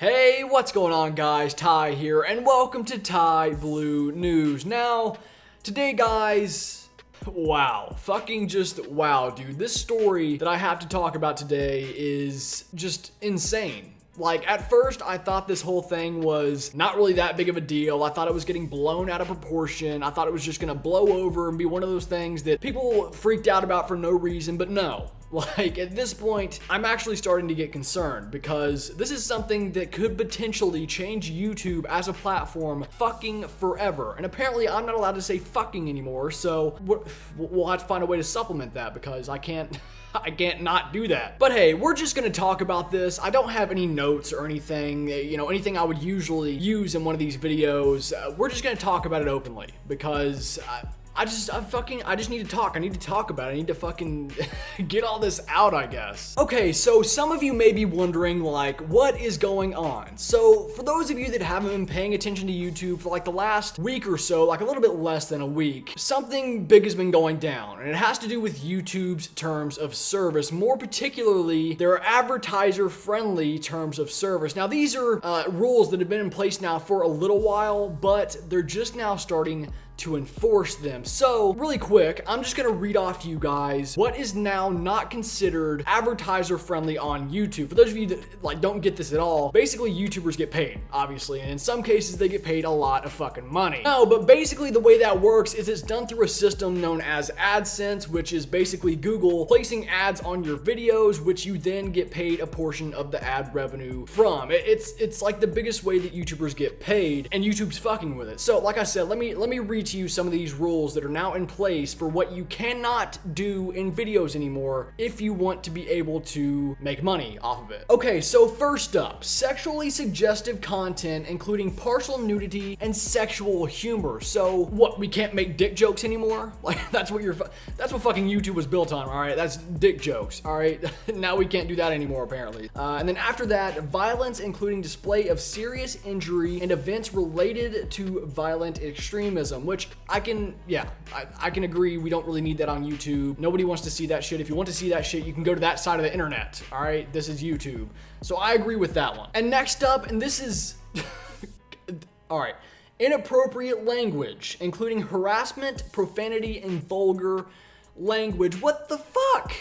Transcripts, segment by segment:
Hey, what's going on guys? Ty here, and welcome to TyBlue News. Now, today guys, wow, fucking just wow, dude. This story that I have to talk about today is just insane. Like, at first, I thought this whole thing was not really that big of a deal. I thought it was getting blown out of proportion. I thought it was just gonna blow over and be one of those things that people freaked out about for no reason, but no. Like, at this point, I'm actually starting to get concerned because this is something that could potentially change YouTube as a platform fucking forever. And apparently, I'm not allowed to say fucking anymore, so we'll have to find a way to supplement that because I can't not do that. But hey, we're just gonna talk about this. I don't have any notes or anything, anything I would usually use in one of these videos. We're just gonna talk about it openly because I just need to talk. I need to talk about it. I need to fucking get all this out, I guess. Okay, so some of you may be wondering, like, what is going on? So, for those of you that haven't been paying attention to YouTube for like the last week or so, like a little bit less than a week, something big has been going down, and it has to do with YouTube's terms of service, more particularly their advertiser-friendly terms of service. Now, these are rules that have been in place now for a little while, but they're just now starting to enforce them. So really quick, I'm just gonna read off to you guys what is now not considered advertiser friendly on YouTube. For those of you that like don't get this at all, basically YouTubers get paid, obviously, and in some cases they get paid a lot of fucking money. No, but basically the way that works is it's done through a system known as AdSense, which is basically Google placing ads on your videos, which you then get paid a portion of the ad revenue from. It's like the biggest way that YouTubers get paid, and YouTube's fucking with it. So like I said, let me read to you some of these rules that are now in place for what you cannot do in videos anymore if you want to be able to make money off of it. Okay, so first up, sexually suggestive content including partial nudity and sexual humor. So what, we can't make dick jokes anymore? Like that's what fucking YouTube was built on, all right? That's dick jokes, all right? Now we can't do that anymore apparently. And then after that, violence including display of serious injury and events related to violent extremism, which I can agree we don't really need that on YouTube. Nobody wants to see that shit. If you want to see that shit, you can go to that side of the internet. All right, this is YouTube. So I agree with that one. And next up, and this is, all right, inappropriate language, including harassment, profanity, and vulgar language. What the fuck?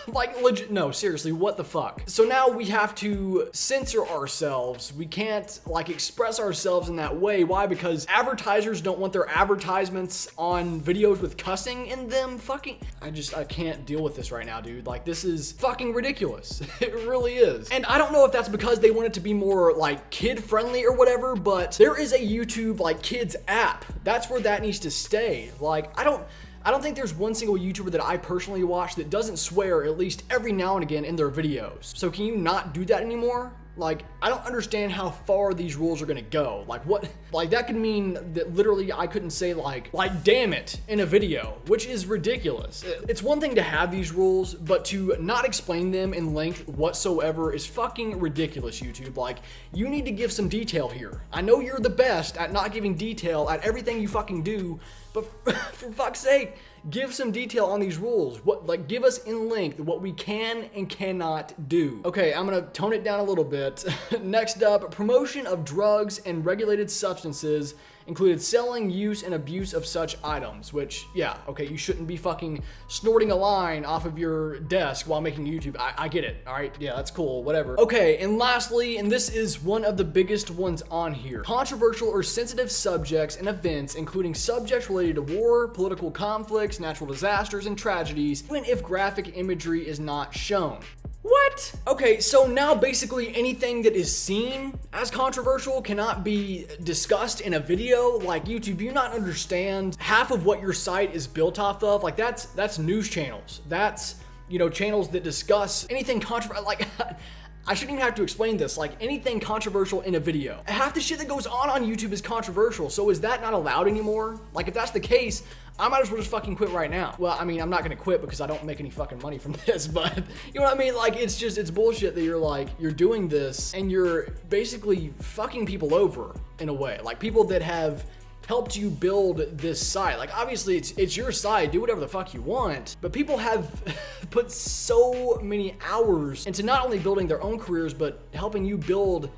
Like legit, no, seriously, what the fuck? So now we have to censor ourselves. We can't like express ourselves in that way. Why? Because advertisers don't want their advertisements on videos with cussing in them. Fucking, I can't deal with this right now, dude. Like this is fucking ridiculous. It really is. And I don't know if that's because they want it to be more like kid friendly or whatever, but there is a YouTube like kids app. That's where that needs to stay. Like I don't think there's one single YouTuber that I personally watch that doesn't swear at least every now and again in their videos. So can you not do that anymore? Like, I don't understand how far these rules are gonna go. Like what, like that could mean that literally I couldn't say like damn it in a video, which is ridiculous. It's one thing to have these rules, but to not explain them in length whatsoever is fucking ridiculous, YouTube. Like, you need to give some detail here. I know you're the best at not giving detail at everything you fucking do, but for fuck's sake, give some detail on these rules. Give us in length what we can and cannot do. Okay, I'm gonna tone it down a little bit. Next up, promotion of drugs and regulated substances included selling, use, and abuse of such items, which, yeah, okay, you shouldn't be fucking snorting a line off of your desk while making YouTube. I get it, all right? Yeah, that's cool, whatever. Okay, and lastly, and this is one of the biggest ones on here, controversial or sensitive subjects and events, including subjects related to war, political conflicts, natural disasters, and tragedies, even if graphic imagery is not shown. What? Okay, so now basically anything that is seen as controversial cannot be discussed in a video. Like, YouTube, do you not understand half of what your site is built off of? Like, that's news channels. That's, channels that discuss anything controversial. Like, I shouldn't even have to explain this. Like, anything controversial in a video. Half the shit that goes on YouTube is controversial. So is that not allowed anymore? Like, if that's the case, I might as well just fucking quit right now. Well, I mean, I'm not gonna quit because I don't make any fucking money from this, but you know what I mean? Like, it's bullshit that you're doing this and you're basically fucking people over in a way. Like, people that have helped you build this site. Like, obviously it's your site, do whatever the fuck you want, but people have put so many hours into not only building their own careers, but helping you build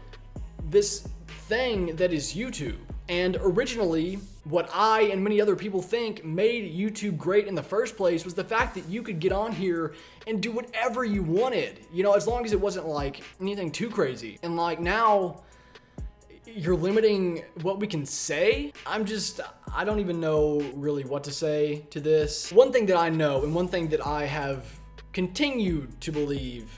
this thing that is YouTube. And originally, what I and many other people think made YouTube great in the first place was the fact that you could get on here and do whatever you wanted, you know, as long as it wasn't like anything too crazy. And like now, you're limiting what we can say. I don't even know really what to say to this. One thing that I know, and one thing that I have continued to believe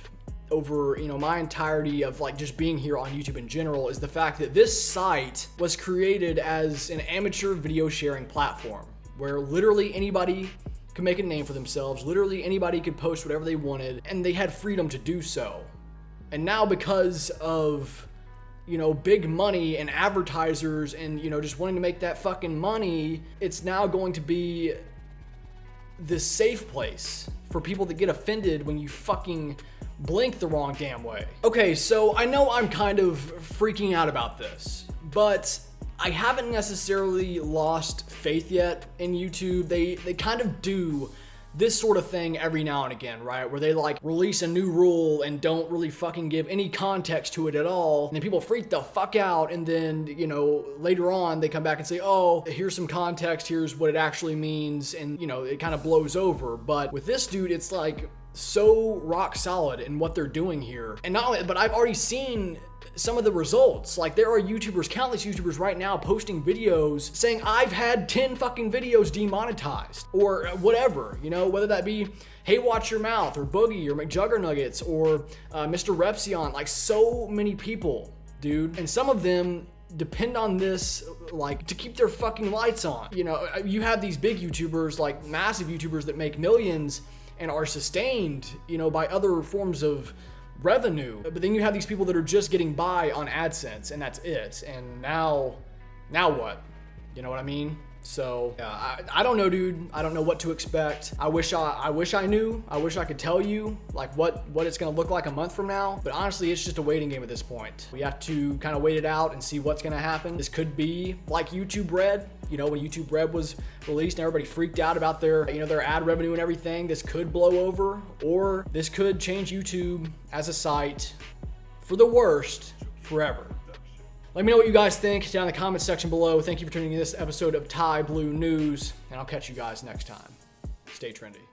over, you know, my entirety of like just being here on YouTube in general, is the fact that this site was created as an amateur video sharing platform where literally anybody could make a name for themselves. Literally anybody could post whatever they wanted and they had freedom to do so. And now because of, you know, big money and advertisers and, you know, just wanting to make that fucking money, it's now going to be this safe place for people that get offended when you fucking blink the wrong damn way. Okay, so I know I'm kind of freaking out about this, but I haven't necessarily lost faith yet in YouTube. They kind of do this sort of thing every now and again, right? Where they like release a new rule and don't really fucking give any context to it at all. And then people freak the fuck out. And then, you know, later on they come back and say, oh, here's some context. Here's what it actually means. And, you know, it kind of blows over. But with this dude, it's like so rock solid in what they're doing here. And not only, but I've already seen some of the results. Like there are YouTubers, countless YouTubers right now posting videos saying I've had 10 fucking videos demonetized or whatever, you know, whether that be Hey Watch Your Mouth or Boogie or McJuggernuggets or Mr. Repsion, like so many people, dude. And some of them depend on this like to keep their fucking lights on. You know, you have these big YouTubers, like massive YouTubers that make millions and are sustained, you know, by other forms of revenue. But then you have these people that are just getting by on AdSense and that's it. And now what? You know what I mean? So I don't know, dude. I don't know what to expect. I wish I knew. I wish I could tell you like what it's gonna look like a month from now. But honestly, it's just a waiting game at this point. We have to kind of wait it out and see what's gonna happen. This could be like YouTube Red. You know, when YouTube Red was released and everybody freaked out about their, you know, their ad revenue and everything. This could blow over, or this could change YouTube as a site for the worst forever. Let me know what you guys think down in the comments section below. Thank you for tuning in to this episode of TyBlue News, and I'll catch you guys next time. Stay trendy.